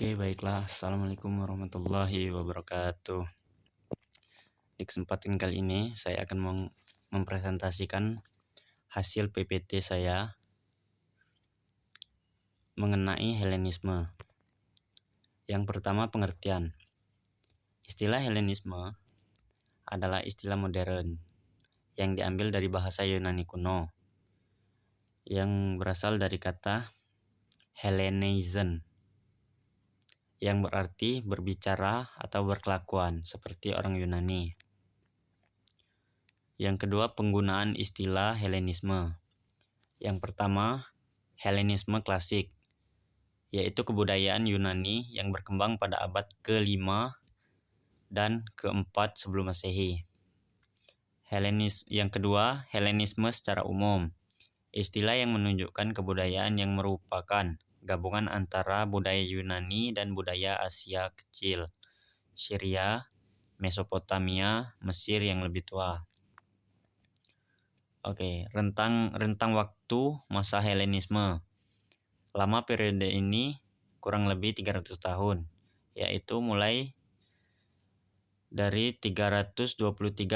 Oke, baiklah. Assalamualaikum warahmatullahi wabarakatuh. Di kesempatan kali ini, saya akan mempresentasikan hasil PPT saya mengenai Helenisme. Yang pertama, pengertian. Istilah Helenisme adalah istilah modern yang diambil dari bahasa Yunani kuno, yang berasal dari kata Helleneizon, yang berarti berbicara atau berkelakuan seperti orang Yunani. Yang kedua, penggunaan istilah Helenisme. Yang pertama, Helenisme klasik, yaitu kebudayaan Yunani yang berkembang pada abad ke-5 dan ke-4 sebelum Masehi. Yang kedua, Helenisme secara umum, istilah yang menunjukkan kebudayaan yang merupakan gabungan antara budaya Yunani dan budaya Asia Kecil, Syria, Mesopotamia, Mesir yang lebih tua. Oke, rentang waktu masa Helenisme. Lama periode ini kurang lebih 300 tahun, yaitu mulai dari 323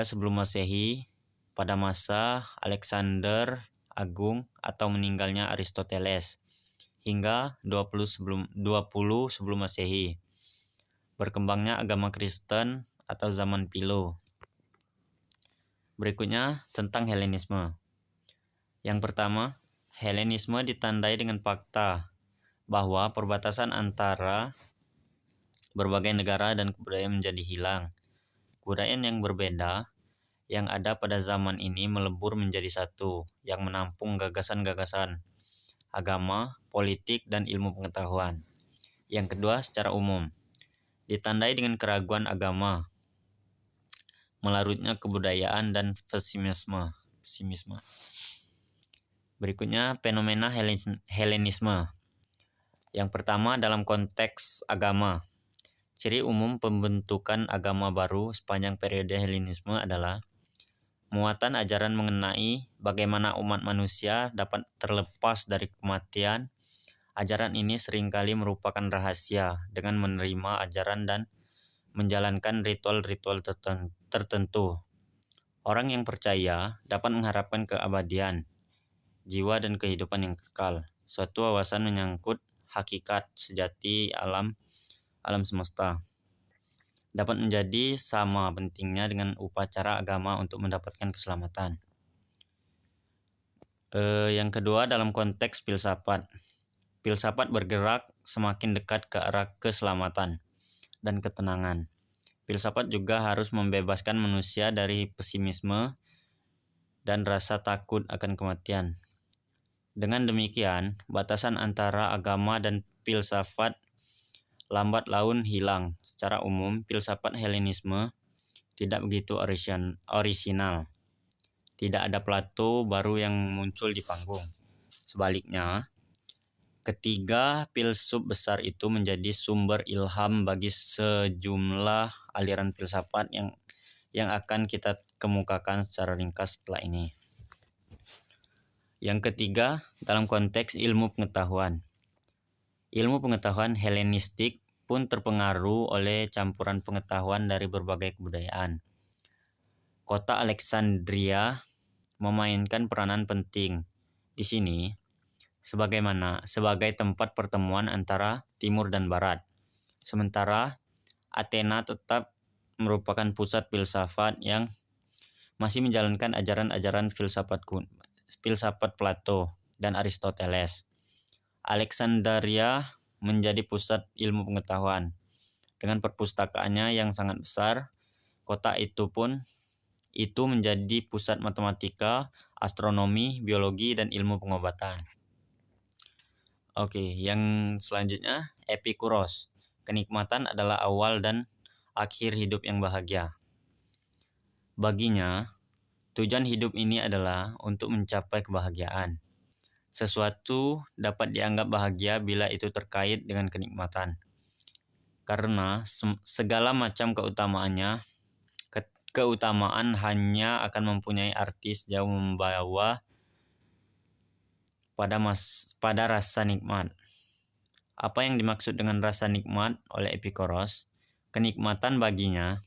sebelum Masehi pada masa Alexander Agung atau meninggalnya Aristoteles hingga 20 sebelum Masehi. Berkembangnya agama Kristen atau zaman Philo. Berikutnya tentang Helenisme. Yang pertama, Helenisme ditandai dengan fakta bahwa perbatasan antara berbagai negara dan kebudayaan menjadi hilang. Kebudayaan yang berbeda yang ada pada zaman ini melebur menjadi satu, yang menampung gagasan-gagasan agama, politik, dan ilmu pengetahuan. Yang kedua, secara umum, ditandai dengan keraguan agama, melarutnya kebudayaan, dan pesimisme. Berikutnya, fenomena Helenisme. Yang pertama, dalam konteks agama. Ciri umum pembentukan agama baru sepanjang periode Helenisme adalah muatan ajaran mengenai bagaimana umat manusia dapat terlepas dari kematian. Ajaran ini seringkali merupakan rahasia dengan menerima ajaran dan menjalankan ritual-ritual tertentu. Orang yang percaya dapat mengharapkan keabadian, jiwa dan kehidupan yang kekal. Suatu wawasan menyangkut hakikat sejati alam semesta dapat menjadi sama pentingnya dengan upacara agama untuk mendapatkan keselamatan. Yang kedua, dalam konteks filsafat. Filsafat bergerak semakin dekat ke arah keselamatan dan ketenangan. Filsafat juga harus membebaskan manusia dari pesimisme dan rasa takut akan kematian. Dengan demikian, batasan antara agama dan filsafat lambat laun hilang. Secara umum, filsafat Helenisme tidak begitu orisinal. Tidak ada Plato baru yang muncul di panggung. Sebaliknya, ketiga filsuf besar itu menjadi sumber ilham bagi sejumlah aliran filsafat yang akan kita kemukakan secara ringkas setelah ini. Yang ketiga, dalam konteks ilmu pengetahuan. Ilmu pengetahuan Helenistik pun terpengaruh oleh campuran pengetahuan dari berbagai kebudayaan. Kota Alexandria memainkan peranan penting di sini sebagai tempat pertemuan antara timur dan barat. Sementara Athena tetap merupakan pusat filsafat yang masih menjalankan ajaran-ajaran filsafat Plato dan Aristoteles. Alexandria menjadi pusat ilmu pengetahuan. Dengan perpustakaannya yang sangat besar, kota itu menjadi pusat matematika, astronomi, biologi, dan ilmu pengobatan. Oke, yang selanjutnya Epikuros. Kenikmatan adalah awal dan akhir hidup yang bahagia. Baginya, tujuan hidup ini adalah untuk mencapai kebahagiaan. Sesuatu dapat dianggap bahagia bila itu terkait dengan kenikmatan. Karena segala macam keutamaan hanya akan mempunyai arti sejauh membawa pada rasa nikmat. Apa yang dimaksud dengan rasa nikmat oleh Epikuros? Kenikmatan baginya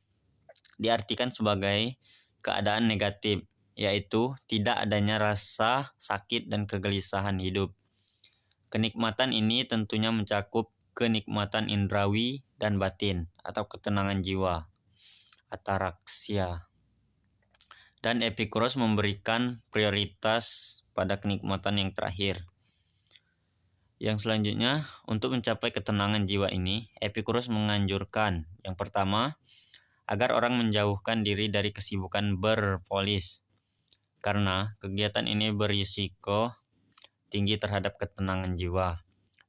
diartikan sebagai keadaan negatif, yaitu tidak adanya rasa sakit dan kegelisahan hidup. Kenikmatan ini tentunya mencakup kenikmatan indrawi dan batin atau ketenangan jiwa, ataraksia. Dan Epikuros memberikan prioritas pada kenikmatan yang terakhir. Yang selanjutnya, untuk mencapai ketenangan jiwa ini, Epikuros menganjurkan yang pertama, agar orang menjauhkan diri dari kesibukan berpolis, karena kegiatan ini berisiko tinggi terhadap ketenangan jiwa.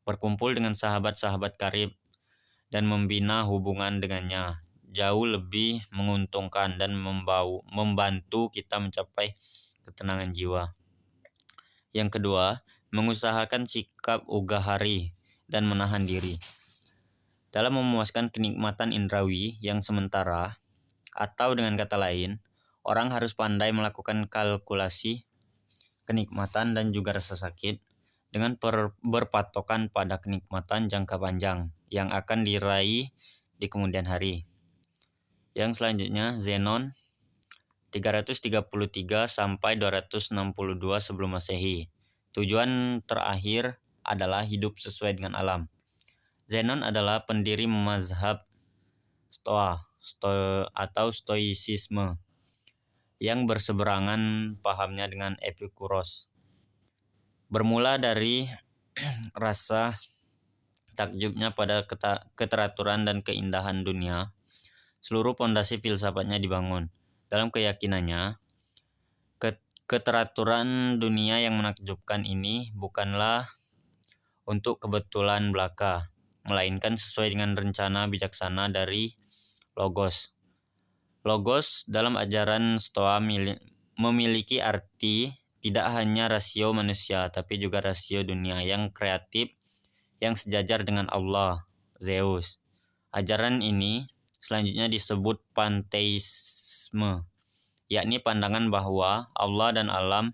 Berkumpul dengan sahabat-sahabat karib dan membina hubungan dengannya jauh lebih menguntungkan dan membantu kita mencapai ketenangan jiwa. Yang kedua, mengusahakan sikap ugahari dan menahan diri. Dalam memuaskan kenikmatan indrawi yang sementara, atau dengan kata lain, orang harus pandai melakukan kalkulasi kenikmatan dan juga rasa sakit dengan berpatokan pada kenikmatan jangka panjang yang akan diraih di kemudian hari. Yang selanjutnya, Zenon 333 sampai 262 sebelum Masehi. Tujuan terakhir adalah hidup sesuai dengan alam. Zenon adalah pendiri mazhab atau stoicisme yang berseberangan pahamnya dengan Epikuros. Bermula dari rasa takjubnya pada keteraturan dan keindahan dunia, seluruh pondasi filsafatnya dibangun. Dalam keyakinannya, keteraturan dunia yang menakjubkan ini bukanlah untuk kebetulan belaka, melainkan sesuai dengan rencana bijaksana dari Logos. Logos dalam ajaran Stoa memiliki arti tidak hanya rasio manusia, tapi juga rasio dunia yang kreatif, yang sejajar dengan Allah, Zeus. Ajaran ini selanjutnya disebut panteisme, yakni pandangan bahwa Allah dan alam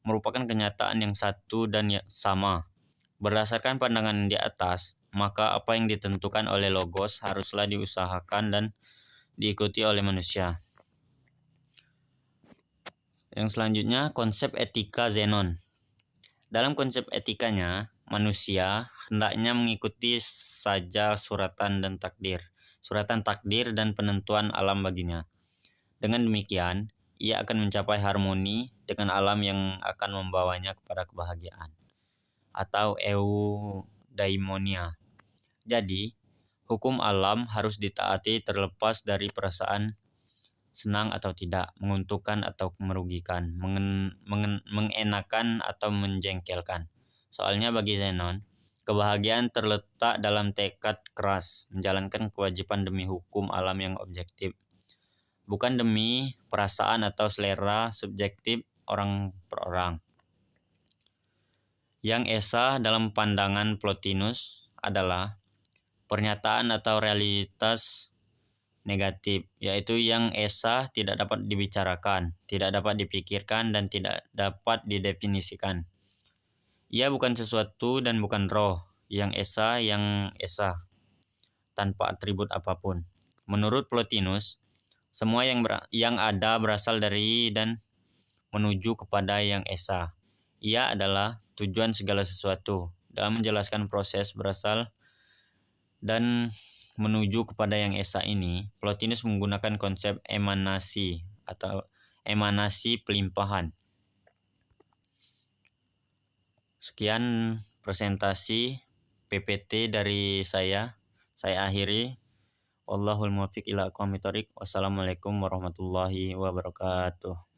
merupakan kenyataan yang satu dan sama. Berdasarkan pandangan di atas, maka apa yang ditentukan oleh Logos haruslah diusahakan dan diikuti oleh manusia. Yang selanjutnya, konsep etika Zenon. Dalam konsep etikanya, manusia hendaknya mengikuti saja suratan takdir dan penentuan alam baginya. Dengan demikian, ia akan mencapai harmoni dengan alam yang akan membawanya kepada kebahagiaan atau eudaimonia. Jadi, hukum alam harus ditaati terlepas dari perasaan senang atau tidak, menguntungkan atau merugikan, mengenakan atau menjengkelkan. Soalnya bagi Zenon, kebahagiaan terletak dalam tekad keras menjalankan kewajiban demi hukum alam yang objektif, bukan demi perasaan atau selera subjektif orang per orang. Yang esa dalam pandangan Plotinus adalah pernyataan atau realitas negatif, yaitu yang esa tidak dapat dibicarakan, tidak dapat dipikirkan, dan tidak dapat didefinisikan. Ia bukan sesuatu dan bukan roh, yang esa, tanpa atribut apapun. Menurut Plotinus, semua yang ada berasal dari dan menuju kepada yang esa. Ia adalah tujuan segala sesuatu. Dalam menjelaskan proses berasal dan menuju kepada yang esa ini, Plotinus menggunakan konsep emanasi atau emanasi pelimpahan. Sekian presentasi PPT dari saya akhiri. Wallahul muwaffiq ila aqwamit thoriq. Wassalamualaikum warahmatullahi wabarakatuh.